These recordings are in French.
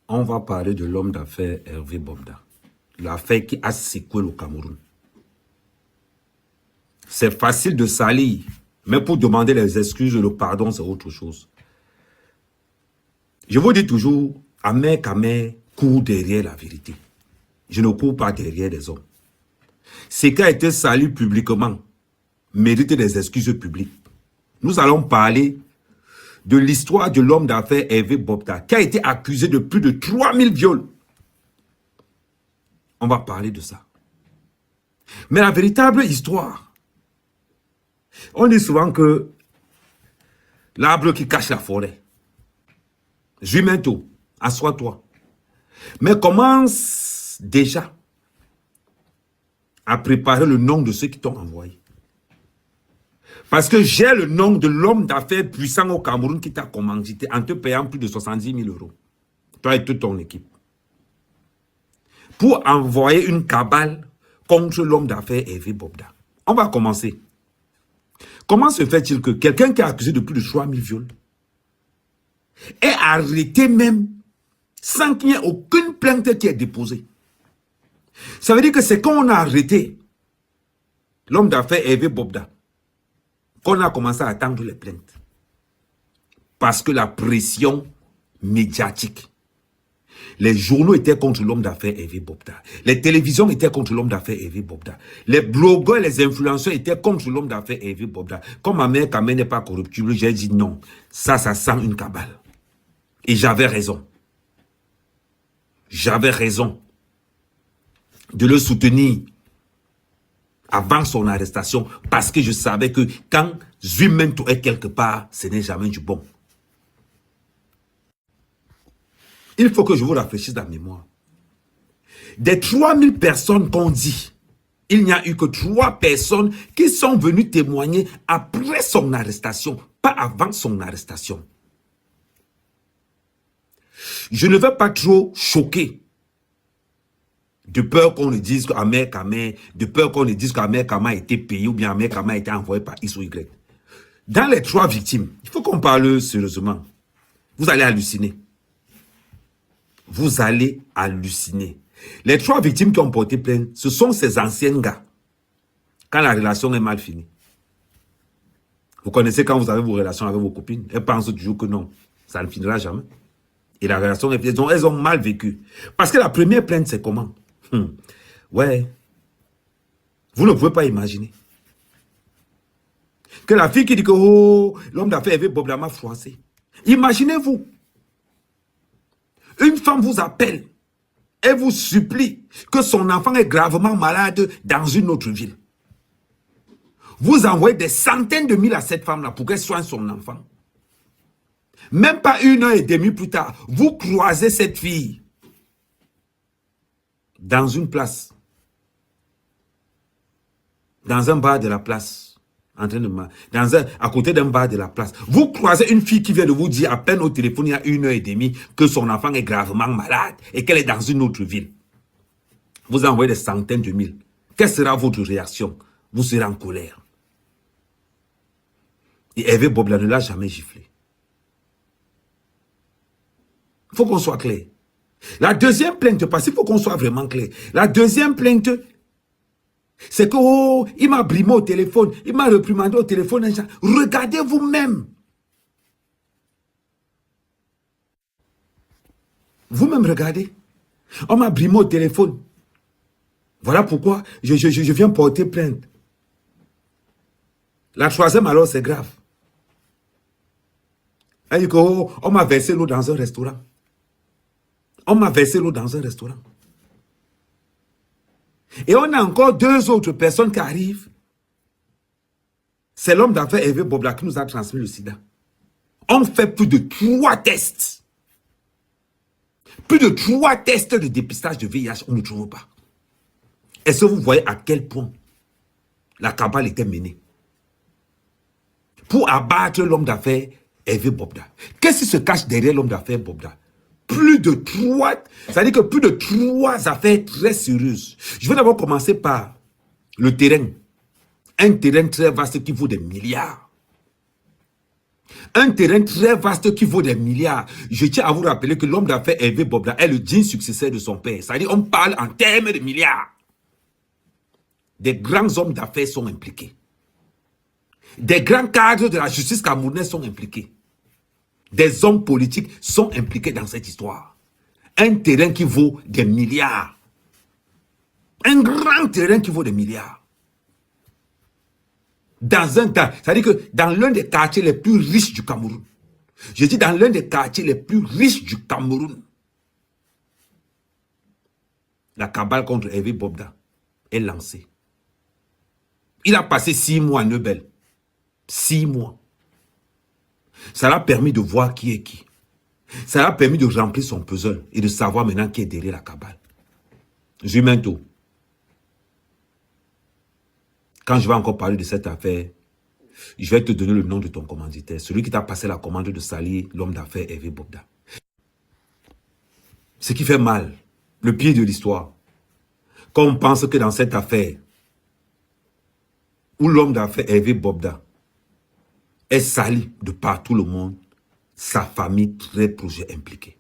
On va parler de l'homme d'affaires Hervé Bobda. L'affaire qui a secoué le Cameroun. C'est facile de salir, mais pour demander les excuses et le pardon, c'est autre chose. Je vous dis toujours, Ahmed Kamé court derrière la vérité. Je ne cours pas derrière des hommes. Ce qui a été sali publiquement mérite des excuses publiques. Nous allons parler de l'histoire de l'homme d'affaires Hervé Bobda, qui a été accusé de plus de 3000 viols. On va parler de ça. Mais la véritable histoire, on dit souvent que l'arbre qui cache la forêt. Jumento, assois-toi. Mais commence déjà à préparer le nom de ceux qui t'ont envoyé. Parce que j'ai le nom de l'homme d'affaires puissant au Cameroun qui t'a commandité en te payant plus de 70 000 euros. Toi et toute ton équipe. Pour envoyer une cabale contre l'homme d'affaires Hervé Bobda. On va commencer. Comment se fait-il que quelqu'un qui est accusé de plus de 3000 viols est arrêté même sans qu'il n'y ait aucune plainte qui est déposée? Ça veut dire que c'est quand on a arrêté l'homme d'affaires Hervé Bobda qu'on a commencé à attendre les plaintes. Parce que la pression médiatique. Les journaux étaient contre l'homme d'affaires Hervé Bobda. Les télévisions étaient contre l'homme d'affaires Hervé Bobda. Les blogueurs, les influenceurs étaient contre l'homme d'affaires Hervé Bobda. Comme ma mère Kamé n'est pas corruptible, j'ai dit non. Ça sent une cabale. Et j'avais raison. J'avais raison de le soutenir avant son arrestation, parce que je savais que quand Zumento est quelque part, ce n'est jamais du bon. Il faut que je vous rafraîchisse la mémoire. Des 3000 personnes qu'on dit, il n'y a eu que 3 personnes qui sont venues témoigner après son arrestation, pas avant son arrestation. Je ne veux pas trop choquer. De peur qu'on le dise qu'Ahmed Kamé, de peur qu'on le dise qu'Ahmed Kamé a été payé ou bien Ahmed Kamé a été envoyé par X ou Y. Dans les 3 victimes, il faut qu'on parle sérieusement. Vous allez halluciner. Vous allez halluciner. Les 3 victimes qui ont porté plainte, ce sont ces anciens gars. Quand la relation est mal finie. Vous connaissez quand vous avez vos relations avec vos copines, elles pensent toujours que non, ça ne finira jamais. Et la relation est finie, elles ont mal vécu. Parce que la première plainte, c'est comment? Ouais. Vous ne pouvez pas imaginer. Que la fille qui dit que oh, l'homme d'affaires Hervé Bobda m'a froissé. Imaginez-vous. Une femme vous appelle et vous supplie que son enfant est gravement malade dans une autre ville. Vous envoyez des centaines de mille à cette femme-là pour qu'elle soigne son enfant. Même pas 1h30 plus tard, vous croisez cette fille dans une place, dans un bar de la place, en train de à côté d'un bar de la place. Vous croisez une fille qui vient de vous dire à peine au téléphone il y a 1h30 que son enfant est gravement malade et qu'elle est dans une autre ville. Vous envoyez des centaines de mille. Quelle sera votre réaction? Vous serez en colère. Et Hervé Bobda ne l'a jamais giflé. Il faut qu'on soit clair. La deuxième plainte, parce qu'il faut qu'on soit vraiment clair. La deuxième plainte, c'est que, oh, il m'a brimé au téléphone, il m'a réprimandé au téléphone. Regardez vous-même. Vous-même regardez. On m'a brimé au téléphone. Voilà pourquoi je viens porter plainte. La troisième alors, c'est grave. Elle dit que, oh, on m'a versé l'eau dans un restaurant. On m'a versé l'eau dans un restaurant. Et on a encore 2 autres personnes qui arrivent. C'est l'homme d'affaires Hervé Bobda qui nous a transmis le sida. On fait plus de 3 tests. Plus de 3 tests de dépistage de VIH, on ne trouve pas. Est-ce que vous voyez à quel point la cabale était menée pour abattre l'homme d'affaires Hervé Bobda? Qu'est-ce qui se cache derrière l'homme d'affaires Bobda? Plus de 3, c'est-à-dire que plus de 3 affaires très sérieuses. Je vais d'abord commencer par le terrain. Un terrain très vaste qui vaut des milliards. Un terrain très vaste qui vaut des milliards. Je tiens à vous rappeler que l'homme d'affaires Hervé Bobda est le digne successeur de son père. C'est-à-dire on parle en termes de milliards. Des grands hommes d'affaires sont impliqués. Des grands cadres de la justice camerounaise sont impliqués. Des hommes politiques sont impliqués dans cette histoire. Un terrain qui vaut des milliards. Un grand terrain qui vaut des milliards. C'est-à-dire que dans l'un des quartiers les plus riches du Cameroun. Je dis dans l'un des quartiers les plus riches du Cameroun. La cabale contre Hervé Bobda est lancée. Il a passé 6 mois à Neubel. 6 mois. Ça l'a permis de voir qui est qui. Ça l'a permis de remplir son puzzle et de savoir maintenant qui est derrière la cabale. Jumento. Quand je vais encore parler de cette affaire, je vais te donner le nom de ton commanditaire. Celui qui t'a passé la commande de salir l'homme d'affaires Hervé Bobda. Ce qui fait mal, le pire de l'histoire, quand on pense que dans cette affaire, où l'homme d'affaires Hervé Bobda est sali de partout le monde, sa famille très proche impliquée.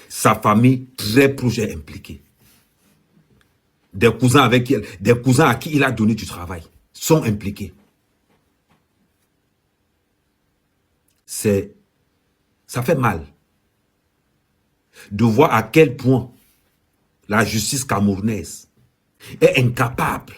Sa famille très proche impliquée. Des cousins à qui il a donné du travail sont impliqués. Ça fait mal de voir à quel point la justice camerounaise est incapable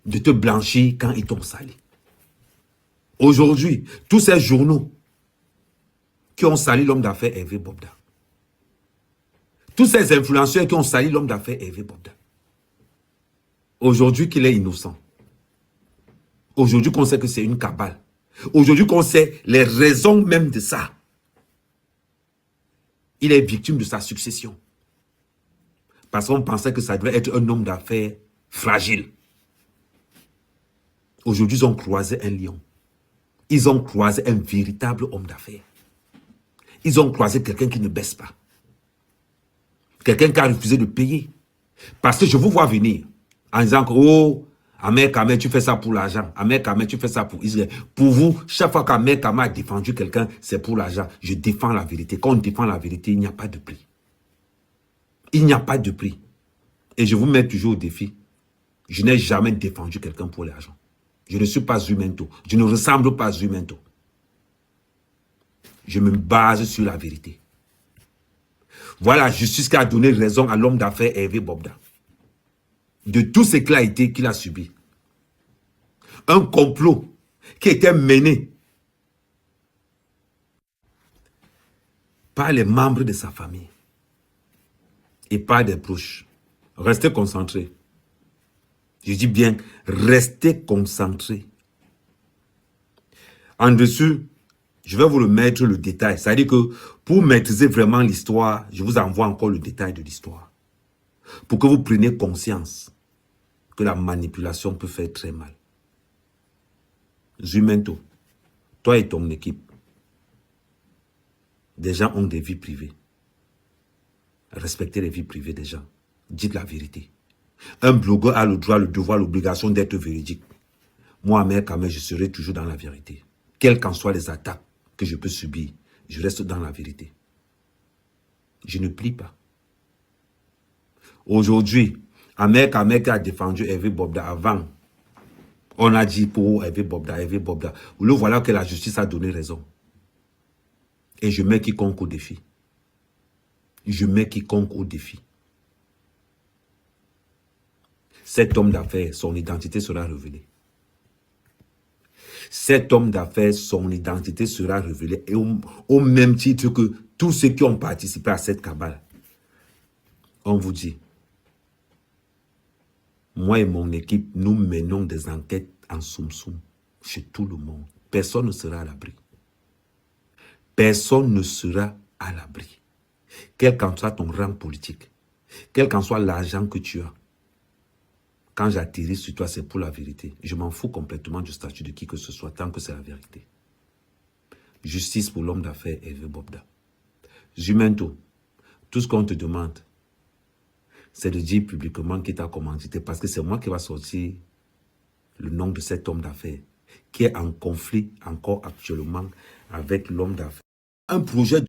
de te blanchir quand ils t'ont sali. Aujourd'hui, tous ces journaux qui ont sali l'homme d'affaires Hervé Bobda, tous ces influenceurs qui ont sali l'homme d'affaires Hervé Bobda, aujourd'hui qu'il est innocent, aujourd'hui qu'on sait que c'est une cabale, aujourd'hui qu'on sait les raisons même de ça, il est victime de sa succession. Parce qu'on pensait que ça devait être un homme d'affaires fragile. Aujourd'hui, ils ont croisé un lion. Ils ont croisé un véritable homme d'affaires. Ils ont croisé quelqu'un qui ne baisse pas. Quelqu'un qui a refusé de payer. Parce que je vous vois venir en disant que, oh, Ahmed Kamel, tu fais ça pour l'argent. Ahmed Kamel, tu fais ça pour Israël. Pour vous, chaque fois qu'Ahmed Kamel a défendu quelqu'un, c'est pour l'argent. Je défends la vérité. Quand on défend la vérité, il n'y a pas de prix. Il n'y a pas de prix. Et je vous mets toujours au défi. Je n'ai jamais défendu quelqu'un pour l'argent. Je ne suis pas Jumento. Je ne ressemble pas à Jumento. Je me base sur la vérité. Voilà la justice qui a donné raison à l'homme d'affaires Hervé Bobda. De tout ce qu'il a subi. Un complot qui était mené par les membres de sa famille et par des proches. Restez concentrés. Je dis bien, restez concentrés. En dessous, je vais vous le mettre le détail. C'est-à-dire que pour maîtriser vraiment l'histoire, je vous envoie encore le détail de l'histoire. Pour que vous preniez conscience que la manipulation peut faire très mal. Jumento, toi et ton équipe, des gens ont des vies privées. Respectez les vies privées des gens. Dites la vérité. Un blogueur a le droit, le devoir, l'obligation d'être véridique. Moi, Ahmed Kamel, je serai toujours dans la vérité. Quelles qu'en soient les attaques que je peux subir, je reste dans la vérité. Je ne plie pas. Aujourd'hui, Ahmed Kamel qui a défendu Hervé Bobda avant, on a dit pour Hervé Bobda. Le voilà que la justice a donné raison. Et je mets quiconque au défi. Je mets quiconque au défi. Cet homme d'affaires, son identité sera révélée. Cet homme d'affaires, son identité sera révélée. Et au même titre que tous ceux qui ont participé à cette cabale, on vous dit, moi et mon équipe, nous menons des enquêtes en soum-soum chez tout le monde. Personne ne sera à l'abri. Personne ne sera à l'abri. Quel qu'en soit ton rang politique, quel qu'en soit l'argent que tu as, quand j'atterris sur toi, c'est pour la vérité. Je m'en fous complètement du statut de qui que ce soit, tant que c'est la vérité. Justice pour l'homme d'affaires Hervé Bobda. Jumento, tout ce qu'on te demande, c'est de dire publiquement qui t'a commandité, parce que c'est moi qui va sortir le nom de cet homme d'affaires. qui est en conflit encore actuellement avec l'homme d'affaires. Un projet